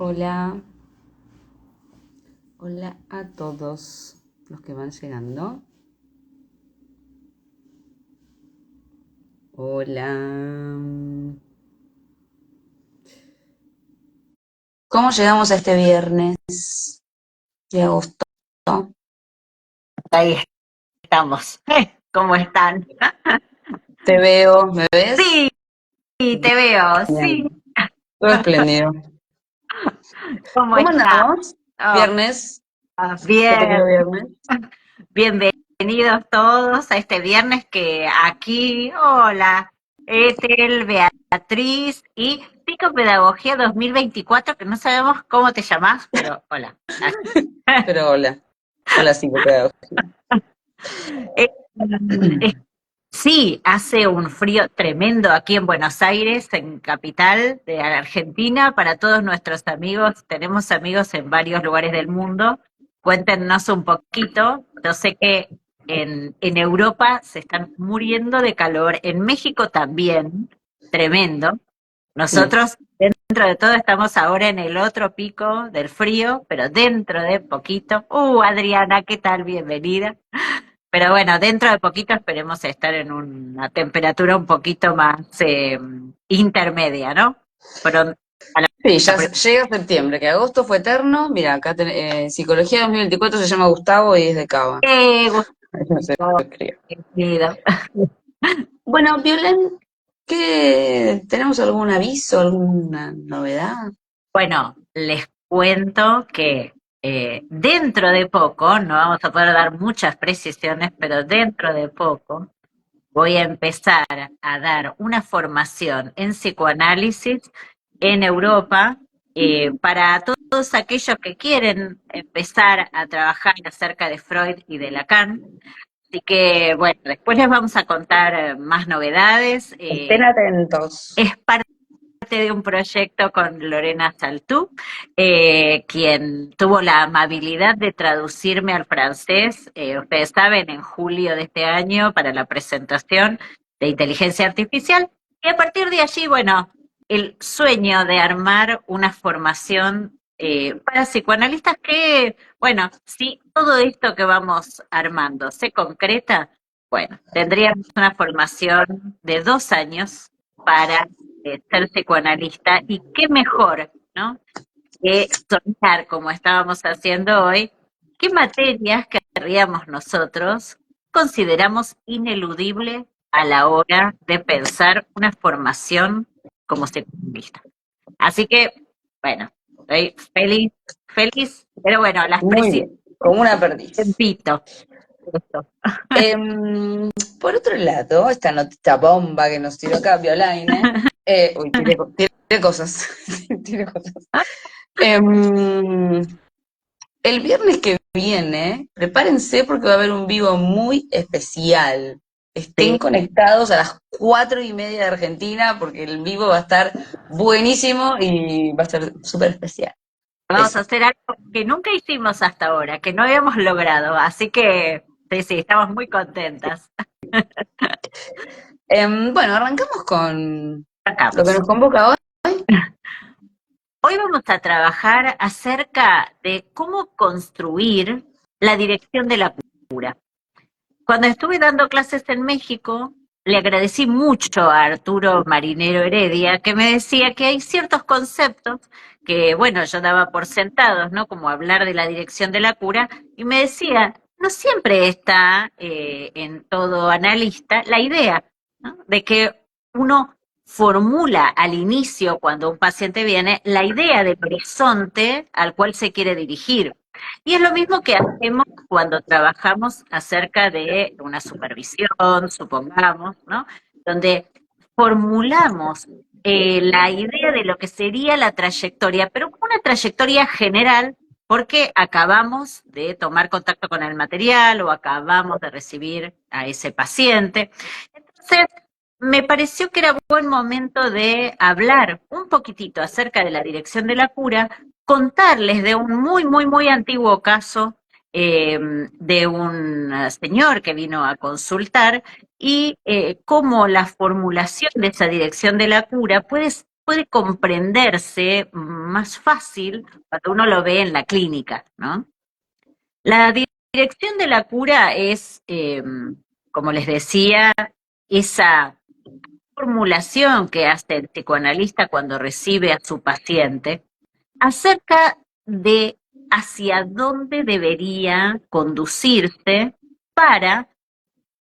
Hola, hola a todos los que van llegando. Hola. ¿Cómo llegamos a este viernes de agosto? Ahí estamos. ¿Cómo están? Te veo, ¿me ves? Sí, te veo, sí. Bien, todo espléndido. ¿Cómo ¿Cómo está? andamos? Oh, Viernes, ¿qué te bien, creo viernes? bienvenidos todos a este viernes que aquí, hola, Ethel, Beatriz y Psicopedagogía 2024, que no sabemos cómo te llamás, pero hola. Pero hola, hola psicopedagoga. Eh, Sí, hace un frío tremendo aquí en Buenos Aires, en capital de Argentina, para todos nuestros amigos. Tenemos amigos en varios lugares del mundo. Cuéntenos un poquito. Yo sé que en Europa se están muriendo de calor, en México también, tremendo. Nosotros, dentro de todo, estamos ahora en el otro pico del frío, pero dentro de poquito. Adriana, ¿qué tal? Bienvenida. Pero bueno, dentro de poquito esperemos estar en una temperatura un poquito más intermedia, ¿no? Pronto, a la, Sí, ya la llega septiembre, que agosto fue eterno. Mira, acá Psicología 2024 se llama Gustavo y es de Cava. No sé, Gustavo, escribo. querido. Bueno, Violen, ¿tenemos algún aviso, alguna novedad? Bueno, les cuento que dentro de poco, no vamos a poder dar muchas precisiones, pero dentro de poco voy a empezar a dar una formación en psicoanálisis en Europa para todos aquellos que quieren empezar a trabajar acerca de Freud y de Lacan. Así que, bueno, después les vamos a contar más novedades. Estén atentos. Es parte de un proyecto con Lorena Saltú, quien tuvo la amabilidad de traducirme al francés, ustedes saben, en julio de este año para la presentación de inteligencia artificial. Y a partir de allí, bueno, el sueño de armar una formación para psicoanalistas que, bueno, si todo esto que vamos armando se concreta, bueno, tendríamos una formación de 2 años para ser psicoanalista y qué mejor, ¿no? Que soñar como estábamos haciendo hoy, qué materias querríamos nosotros consideramos ineludible a la hora de pensar una formación como psicoanalista. Así que, bueno, estoy feliz, feliz, pero bueno, las Muy precisiones, bien, como una perdiz. repito, esto. Por otro lado, esta notita bomba que nos tiró acá Violaine, uy, tiré cosas, tiré cosas. Em, el viernes que viene, prepárense porque va a haber un vivo muy especial. Estén Sí, conectados a las 4:30 de Argentina porque el vivo va a estar buenísimo y va a ser súper especial. vamos a Eso. hacer algo que nunca hicimos hasta ahora, que no habíamos logrado, así que sí, sí, estamos muy contentas. Bueno, arrancamos con lo que Sacamos. nos convoca hoy. Hoy vamos a trabajar acerca de cómo construir la dirección de la cura. Cuando estuve dando clases en México, le agradecí mucho a Arturo Marinero Heredia, que me decía que hay ciertos conceptos que, bueno, yo daba por sentados, ¿no? Como hablar de la dirección de la cura, y me decía, no siempre está en todo analista la idea, ¿no? De que uno formula al inicio, cuando un paciente viene, la idea del horizonte al cual se quiere dirigir. Y es lo mismo que hacemos cuando trabajamos acerca de una supervisión, supongamos, ¿no? Donde formulamos la idea de lo que sería la trayectoria, pero una trayectoria general porque acabamos de tomar contacto con el material o acabamos de recibir a ese paciente. Entonces, me pareció que era buen momento de hablar un poquitito acerca de la dirección de la cura, contarles de un muy, muy, muy antiguo caso de un señor que vino a consultar y cómo la formulación de esa dirección de la cura puede puede comprenderse más fácil cuando uno lo ve en la clínica, ¿no? La dirección de la cura es, como les decía, esa formulación que hace el psicoanalista cuando recibe a su paciente acerca de hacia dónde debería conducirse para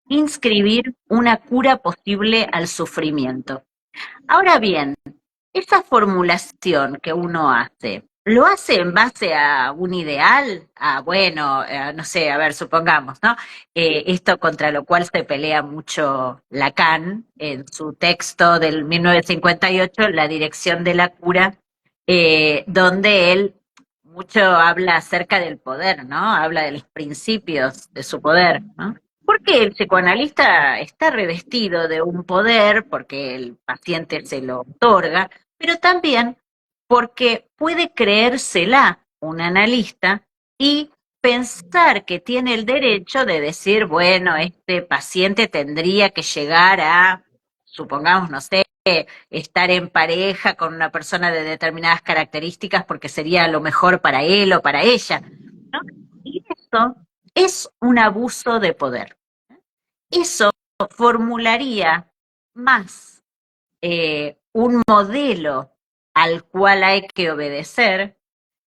inscribir una cura posible al sufrimiento. Ahora bien, esa formulación que uno hace, ¿lo hace en base a un ideal? Bueno, no sé, a ver, supongamos, ¿no? Esto contra lo cual se pelea mucho Lacan en su texto del 1958, La dirección de la cura, donde él mucho habla acerca del poder, ¿no? Habla de los principios de su poder, ¿no? Porque el psicoanalista está revestido de un poder, porque el paciente se lo otorga, pero también porque puede creérsela un analista y pensar que tiene el derecho de decir, bueno, este paciente tendría que llegar a, supongamos, no sé, estar en pareja con una persona de determinadas características porque sería lo mejor para él o para ella, ¿no? Y eso es un abuso de poder. Eso formularía más un modelo al cual hay que obedecer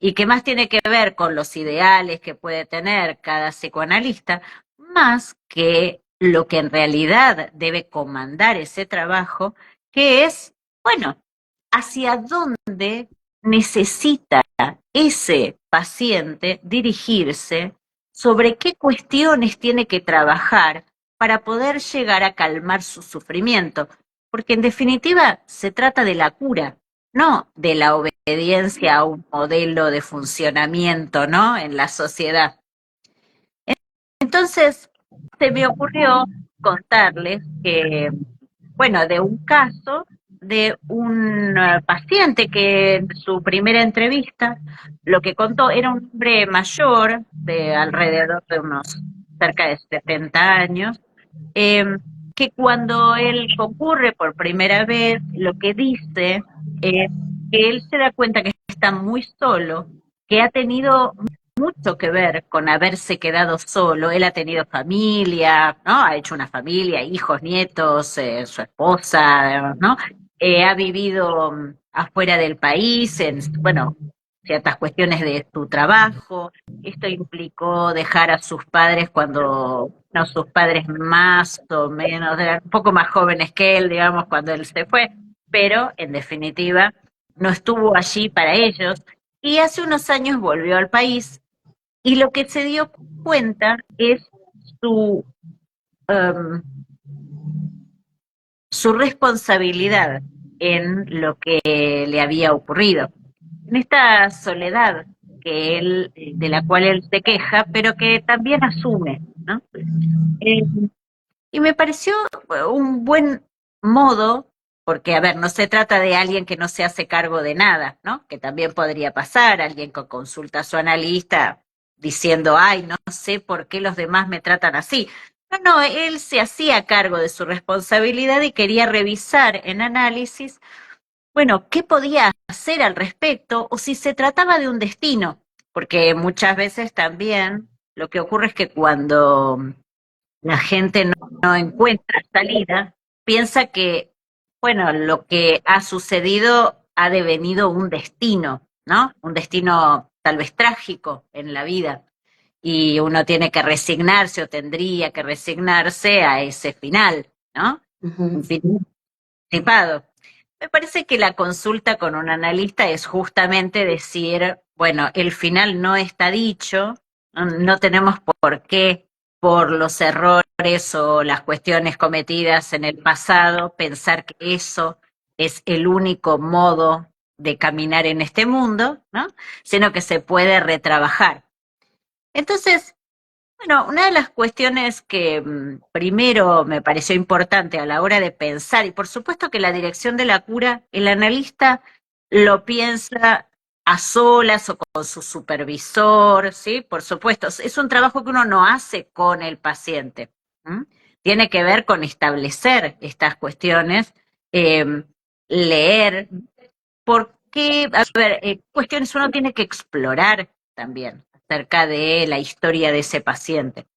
y que más tiene que ver con los ideales que puede tener cada psicoanalista, más que lo que en realidad debe comandar ese trabajo, que es, bueno, hacia dónde necesita ese paciente dirigirse, sobre qué cuestiones tiene que trabajar para poder llegar a calmar su sufrimiento, porque en definitiva se trata de la cura, no de la obediencia a un modelo de funcionamiento, ¿no? En la sociedad. Entonces, se me ocurrió contarles que, bueno, de un caso de un paciente que en su primera entrevista lo que contó era un hombre mayor, de alrededor de unos cerca de 70 años, eh, que cuando él concurre por primera vez, lo que dice es que él se da cuenta que está muy solo, que ha tenido mucho que ver con haberse quedado solo. Él ha tenido familia, ¿no? Ha hecho una familia, hijos, nietos, su esposa, ¿no? Ha vivido afuera del país, en, bueno, ciertas cuestiones de su trabajo. Esto implicó dejar a sus padres cuando, no, sus padres más o menos, eran un poco más jóvenes que él, digamos, cuando él se fue, pero en definitiva no estuvo allí para ellos. Y hace unos años volvió al país y lo que se dio cuenta es su, um, su responsabilidad en lo que le había ocurrido. En esta soledad que él, de la cual él se queja, pero que también asume, ¿no? Eh, y me pareció un buen modo, porque, a ver, no se trata de alguien que no se hace cargo de nada, ¿no? Que también podría pasar, alguien que consulta a su analista diciendo, ay, no sé por qué los demás me tratan así. No, no, él se hacía cargo de su responsabilidad y quería revisar en análisis, bueno, qué podía hacer al respecto o si se trataba de un destino, porque muchas veces también lo que ocurre es que cuando la gente no encuentra salida, piensa que, bueno, lo que ha sucedido ha devenido un destino, ¿no? Un destino tal vez trágico en la vida. Y uno tiene que resignarse o tendría que resignarse a ese final, ¿no? Un final anticipado. Me parece que la consulta con un analista es justamente decir, bueno, el final no está dicho, no tenemos por qué, por los errores o las cuestiones cometidas en el pasado, pensar que eso es el único modo de caminar en este mundo, ¿no? Sino que se puede retrabajar. Entonces, bueno, una de las cuestiones que primero me pareció importante a la hora de pensar, y por supuesto que la dirección de la cura, el analista lo piensa a solas o con su supervisor, ¿sí? Por supuesto, es un trabajo que uno no hace con el paciente. ¿M? Tiene que ver con establecer estas cuestiones, eh, leer. por qué, a ver, cuestiones uno tiene que explorar también acerca de la historia de ese paciente.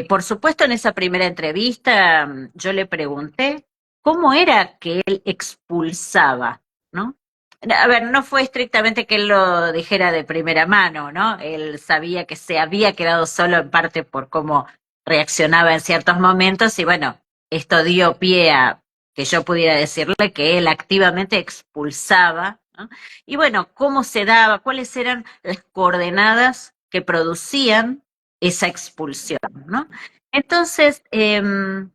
Por supuesto, en esa primera entrevista yo le pregunté cómo era que él expulsaba, ¿no? A ver, no fue estrictamente que él lo dijera de primera mano, ¿no? Él sabía que se había quedado solo en parte por cómo reaccionaba en ciertos momentos y bueno, esto dio pie a que yo pudiera decirle que él activamente expulsaba, ¿no? Y bueno, cómo se daba, cuáles eran las coordenadas que producían esa expulsión, ¿no? Entonces, él,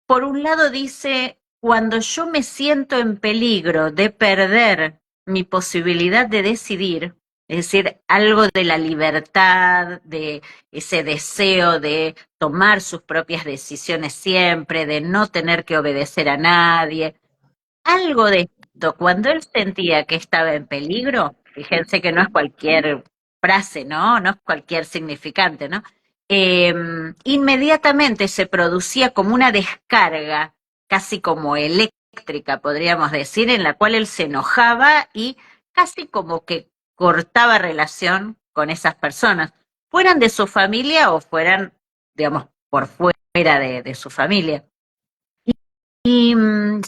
por un lado, dice, cuando yo me siento en peligro de perder mi posibilidad de decidir, es decir, algo de la libertad, de ese deseo de tomar sus propias decisiones siempre, de no tener que obedecer a nadie, algo de esto, cuando él sentía que estaba en peligro, fíjense que no es cualquier frase, ¿no? No es cualquier significante, ¿no? Inmediatamente se producía como una descarga, casi como eléctrica, podríamos decir, en la cual él se enojaba y casi como que cortaba relación con esas personas, fueran de su familia o fueran, digamos, por fuera de su familia. Y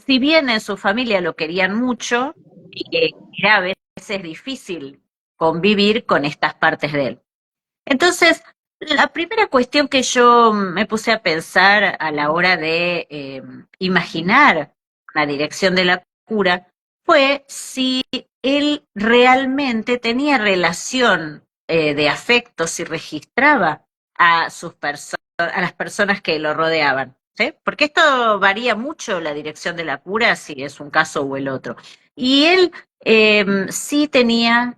si bien en su familia lo querían mucho, era a veces difícil convivir con estas partes de él. Entonces, la primera cuestión que yo me puse a pensar a la hora de imaginar la dirección de la cura fue si él realmente tenía relación de afecto, si registraba a sus a las personas que lo rodeaban. ¿Sí? Porque esto varía mucho la dirección de la cura, si es un caso o el otro. Y él sí tenía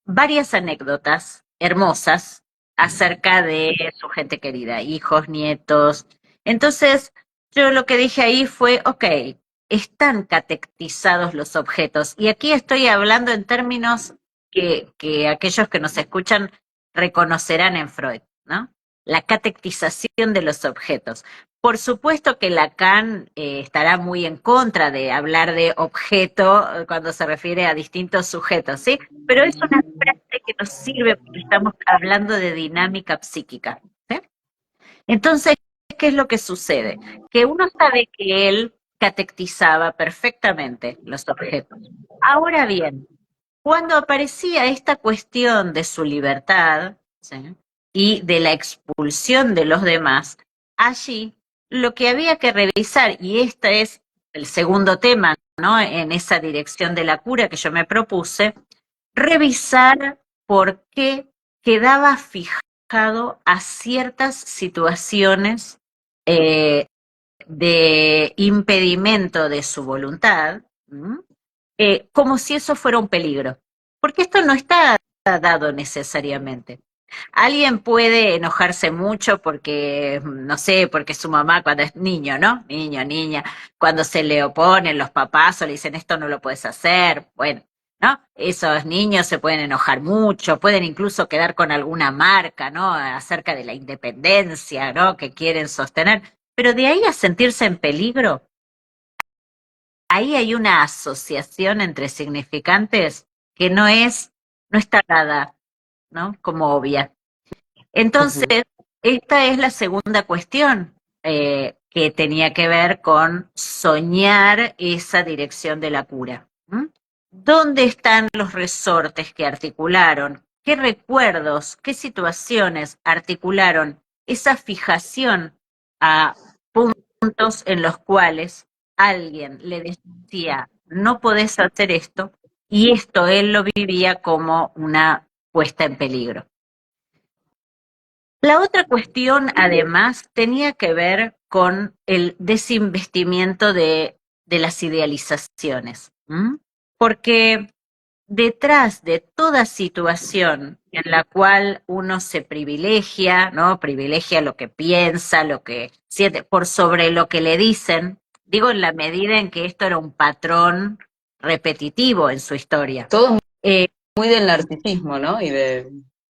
varias anécdotas hermosas acerca de su gente querida, hijos, nietos. Entonces, yo lo que dije ahí fue, ok, están catectizados los objetos. Y aquí estoy hablando en términos que aquellos que nos escuchan reconocerán en Freud, ¿no? La catectización de los objetos. Por supuesto que Lacan estará muy en contra de hablar de objeto cuando se refiere a distintos sujetos, ¿sí? Pero es una frase que nos sirve porque estamos hablando de dinámica psíquica, ¿sí? Entonces, ¿qué es lo que sucede? Que uno sabe que él catectizaba perfectamente los objetos. Ahora bien, cuando aparecía esta cuestión de su libertad, ¿sí? Y de la expulsión de los demás, allí lo que había que revisar, y este es el segundo tema, ¿no? En esa dirección de la cura que yo me propuse, revisar por qué quedaba fijado a ciertas situaciones eh, de impedimento de su voluntad, como si eso fuera un peligro. Porque esto no está dado necesariamente. Alguien puede enojarse mucho porque, no sé, porque su mamá cuando es niño, ¿no? Niño, niña, cuando se le oponen los papás o le dicen esto no lo puedes hacer, bueno, ¿no? Esos niños se pueden enojar mucho, pueden incluso quedar con alguna marca, ¿no? Acerca de la independencia, ¿no? Que quieren sostener. Pero de ahí a sentirse en peligro, ahí hay una asociación entre significantes que no está dada, ¿no? Como obvia. Entonces, Ujú. esta es la segunda cuestión que tenía que ver con soñar esa dirección de la cura. ¿M? ¿Dónde están los resortes que articularon? ¿Qué recuerdos, qué situaciones articularon esa fijación a puntos en los cuales alguien le decía, no podés hacer esto, y esto él lo vivía como una puesta en peligro? La otra cuestión, además, tenía que ver con el desinvestimiento de las idealizaciones. ¿M? Porque detrás de toda situación en la cual uno se privilegia, ¿no? Privilegia lo que piensa, lo que siente, por sobre lo que le dicen, digo en la medida en que esto era un patrón repetitivo en su historia. Todo Eh, muy del narcisismo, ¿no? Y de...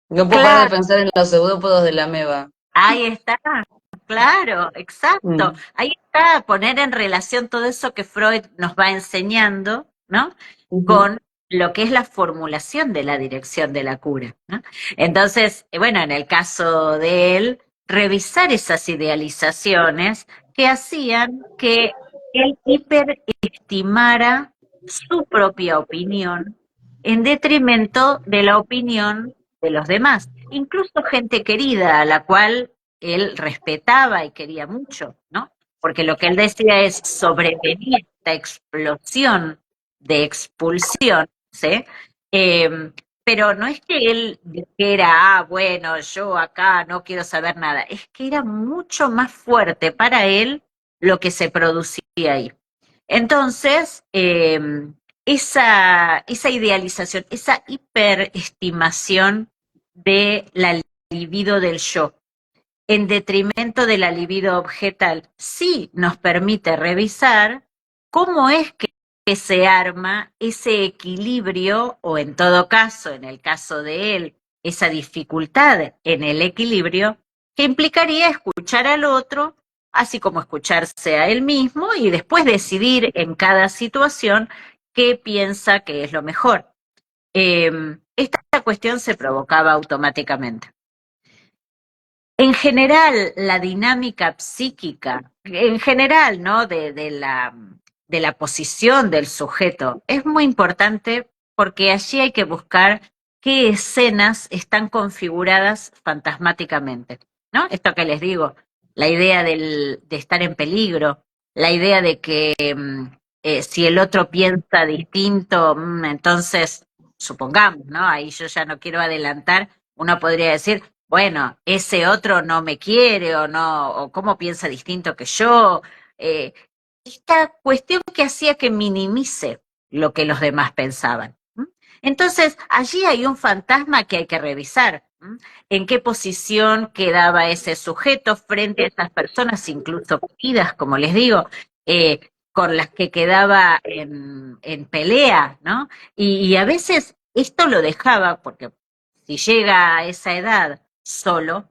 No puedo parar de claro, pensar en los pseudópodos de la ameba. ahí está. Claro, exacto. Mm, Ahí está poner en relación todo eso que Freud nos va enseñando, ¿no? ujú, Con lo que es la formulación de la dirección de la cura, ¿no? Entonces, bueno, en el caso de él, revisar esas idealizaciones que hacían que él hiperestimara su propia opinión en detrimento de la opinión de los demás, incluso gente querida a la cual él respetaba y quería mucho, ¿no? Porque lo que él decía es sobrevenir esta explosión de expulsión, ¿sí? Pero no es que él dijera, bueno, yo acá no quiero saber nada, es que era mucho más fuerte para él lo que se producía ahí. Entonces, esa idealización, esa hiperestimación de la libido del yo, en detrimento de la libido objetal, sí nos permite revisar cómo es que se arma ese equilibrio, o en todo caso, en el caso de él, esa dificultad en el equilibrio, que implicaría escuchar al otro, así como escucharse a él mismo y después decidir en cada situación qué piensa que es lo mejor. Esta cuestión se provocaba automáticamente. En general, la dinámica psíquica, en general, ¿no? De la posición del sujeto, es muy importante porque allí hay que buscar qué escenas están configuradas fantasmáticamente, ¿no? Esto que les digo, la idea de estar en peligro, la idea de que si el otro piensa distinto, entonces, supongamos, ¿no? Ahí yo ya no quiero adelantar, uno podría decir, bueno, ese otro no me quiere o no, o cómo piensa distinto que yo. Eh, esta cuestión que hacía que minimice lo que los demás pensaban. ¿M? Entonces, allí hay un fantasma que hay que revisar. ¿M? ¿En qué posición quedaba ese sujeto frente a esas personas, incluso queridas, como les digo, con las que quedaba en pelea, ¿no? Y a veces esto lo dejaba, porque si llega a esa edad solo,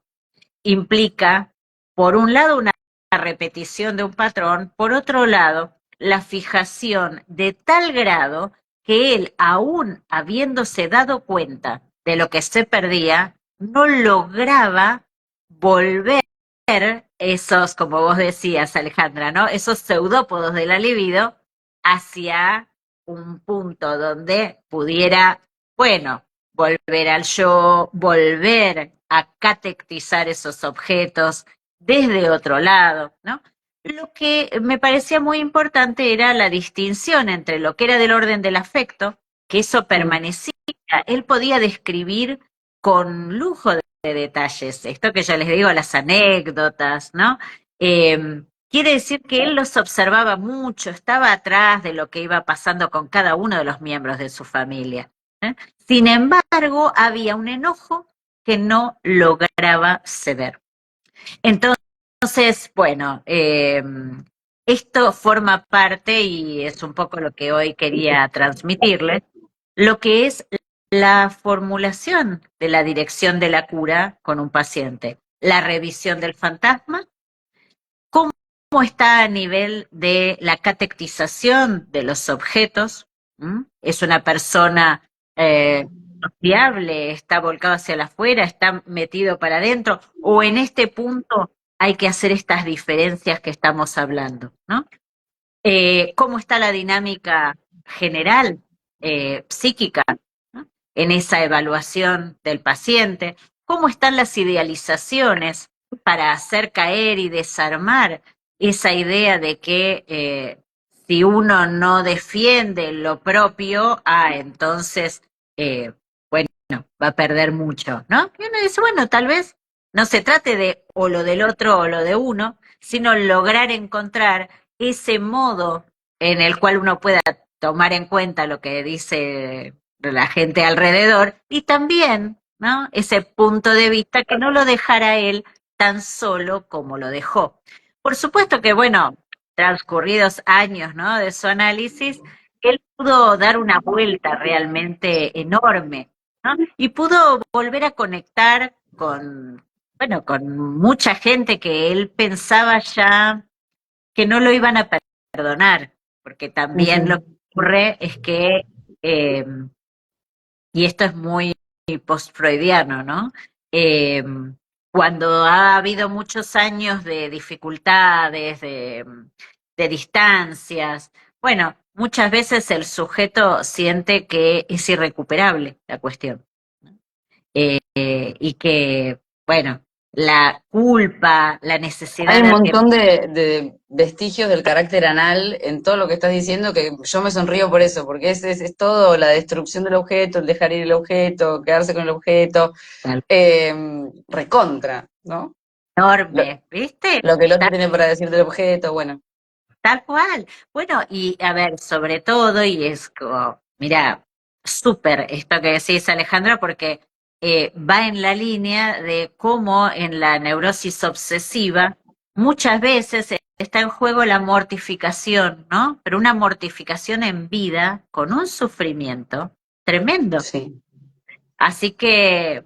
implica, por un lado, una repetición de un patrón, por otro lado, la fijación de tal grado que él, aún habiéndose dado cuenta de lo que se perdía, no lograba volver esos, como vos decías, Alejandra, ¿no? Esos pseudópodos de la libido hacia un punto donde pudiera, bueno, volver al yo, volver a catectizar esos objetos desde otro lado, ¿no? Lo que me parecía muy importante era la distinción entre lo que era del orden del afecto, que eso mm, permanecía, él podía describir con lujo de detalles, esto que yo les digo, las anécdotas, ¿no? Quiere decir que él los observaba mucho, estaba atrás de lo que iba pasando con cada uno de los miembros de su familia. ¿Eh? Sin embargo, había un enojo que no lograba ceder. Entonces, bueno, esto forma parte y es un poco lo que hoy quería transmitirles, lo que es la formulación de la dirección de la cura con un paciente, la revisión del fantasma, cómo está a nivel de la catectización de los objetos. ¿M? Es una persona fiable, está volcado hacia la afuera, está metido para adentro, o en este punto hay que hacer estas diferencias que estamos hablando, ¿no? ¿Cómo está la dinámica general psíquica, ¿no? En esa evaluación del paciente? ¿Cómo están las idealizaciones para hacer caer y desarmar esa idea de que si uno no defiende lo propio, entonces, eh, bueno, va a perder mucho, ¿no? Y uno dice, bueno, tal vez no se trate de o lo del otro o lo de uno, sino lograr encontrar ese modo en el cual uno pueda tomar en cuenta lo que dice la gente alrededor y también, ¿no? Ese punto de vista que no lo dejara él tan solo como lo dejó. Por supuesto que, bueno, transcurridos años, ¿no? De su análisis, él pudo dar una vuelta realmente enorme, ¿no? Y pudo volver a conectar bueno, con mucha gente que él pensaba ya que no lo iban a perdonar, porque también lo que Ujú. ocurre es que, eh, y esto es muy post-freudiano, ¿no? Eh, Cuando ha habido muchos años de dificultades, de distancias, bueno, muchas veces el sujeto siente que es irrecuperable la cuestión, ¿no? Y que, bueno, la culpa, la Hay necesidad un de arreglar. montón de vestigios del carácter anal en todo lo que estás diciendo que yo me sonrío por eso, porque es todo la destrucción del objeto, el dejar ir el objeto, quedarse con el objeto, eh, recontra, ¿no? Lo, Enorme, ¿viste? lo que el otro tiene para decir del objeto, bueno. Tal cual. Bueno, y a ver, sobre todo, y es como, mira, súper esto que decís, Alejandra, porque va en la línea de cómo en la neurosis obsesiva muchas veces está en juego la mortificación, ¿no? Pero una mortificación en vida con un sufrimiento tremendo. Sí. Así que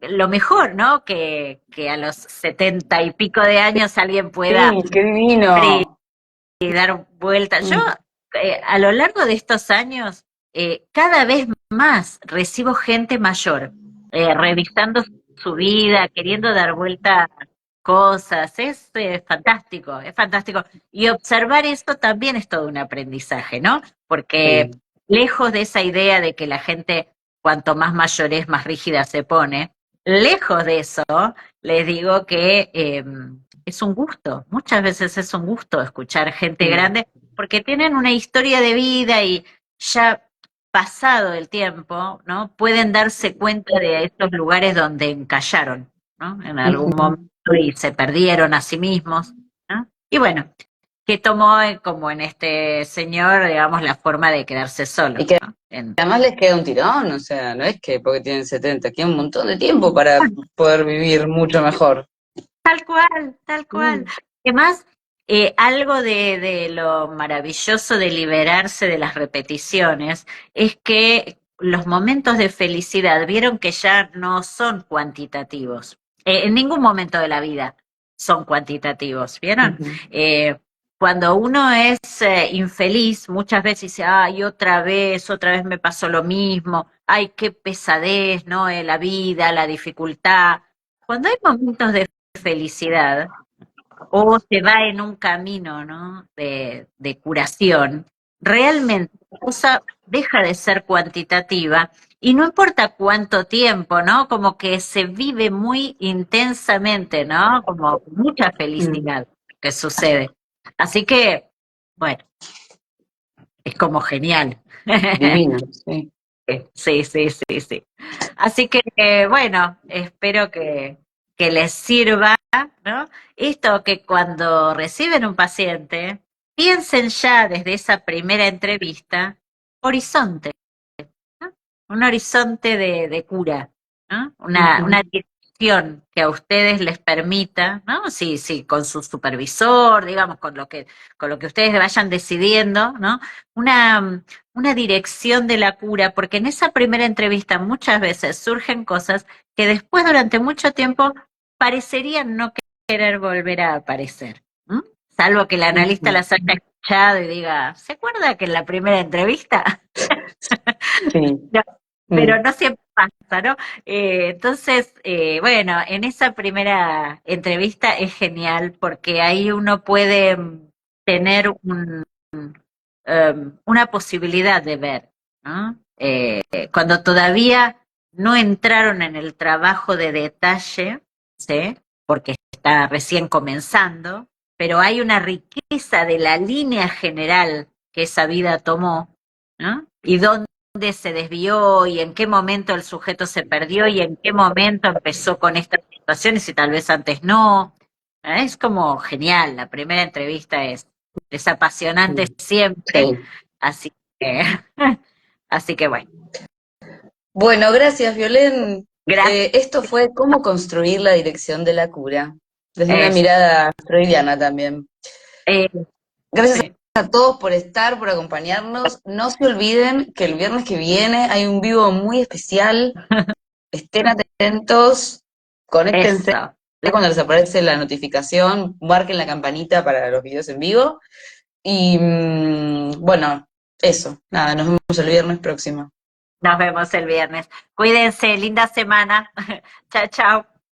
lo mejor, ¿no? Que a los 70 y pico de años alguien pueda Sí, qué divino. dar vuelta. Yo, Mm. a lo largo de estos años, cada vez más recibo gente mayor, revisando su vida, queriendo dar vuelta a cosas. Es fantástico, es fantástico. Y observar esto también es todo un aprendizaje, ¿no? Porque Sí. lejos de esa idea de que la gente, cuanto más mayor es, más rígida se pone, lejos de eso, les digo que es un gusto, muchas veces es un gusto escuchar gente Mm. grande porque tienen una historia de vida y ya pasado el tiempo, ¿no? Pueden darse cuenta de estos lugares donde encallaron, ¿no? En algún Ujú. momento y se perdieron a sí mismos, ¿no? Y bueno, que tomó como en este señor, digamos, la forma de quedarse Y solo, que ¿no? además les queda un tirón, o sea, no es que porque tienen 70, queda un montón de tiempo para poder vivir mucho mejor. Tal cual, tal cual. Mm. Además, algo de lo maravilloso de liberarse de las repeticiones es que los momentos de felicidad vieron que ya no son cuantitativos. En ningún momento de la vida son cuantitativos, ¿vieron? Ujú. Cuando uno es infeliz, muchas veces dice, ay, otra vez me pasó lo mismo, ay, qué pesadez, ¿no? La vida, la dificultad. Cuando hay momentos de felicidad o se va en un camino, ¿no? de curación, realmente la cosa deja de ser cuantitativa y no importa cuánto tiempo, ¿no? Como que se vive muy intensamente, ¿no? Como mucha Mm. felicidad que sucede. Así que, bueno, es como genial. Divino, sí. Sí, sí, sí, sí. Así que, bueno, espero que les sirva, ¿no? Esto que cuando reciben un paciente, piensen ya desde esa primera entrevista, horizonte, ¿no? Un horizonte de cura, ¿no? Una Ujú. dirección que a ustedes les permita, ¿no? Sí, sí, con su supervisor, digamos, con lo que ustedes vayan decidiendo, ¿no? Una dirección de la cura, porque en esa primera entrevista muchas veces surgen cosas que después durante mucho tiempo parecerían no querer volver a aparecer. ¿M? Salvo que el analista Ujú. las haya escuchado y diga, ¿se acuerda que en la primera entrevista? Sí. No, pero Mm. no siempre pasa, ¿no? Entonces, bueno, en esa primera entrevista es genial porque ahí uno puede tener una posibilidad de ver, ¿no? Cuando todavía no entraron en el trabajo de detalle, ¿sí? Porque está recién comenzando, pero hay una riqueza de la línea general que esa vida tomó, ¿no? Y dónde se desvió y en qué momento el sujeto se perdió y en qué momento empezó con estas situaciones y tal vez antes no. Es como genial, la primera entrevista es apasionante Mm. siempre, Sí. así que, así que bueno, Bueno, gracias, Violén. gracias. Esto fue cómo construir la dirección de la cura, desde una mirada freudiana también. Eh, Gracias sí. a todos por estar, por acompañarnos. No se olviden que el viernes que viene hay un vivo muy especial. Estén atentos. Conéctense Eso. cuando les aparece la notificación, marquen la campanita para los videos en vivo. Y bueno, eso, nada, nos vemos el viernes próximo. Nos vemos el viernes. Cuídense, linda semana. Chao, chao.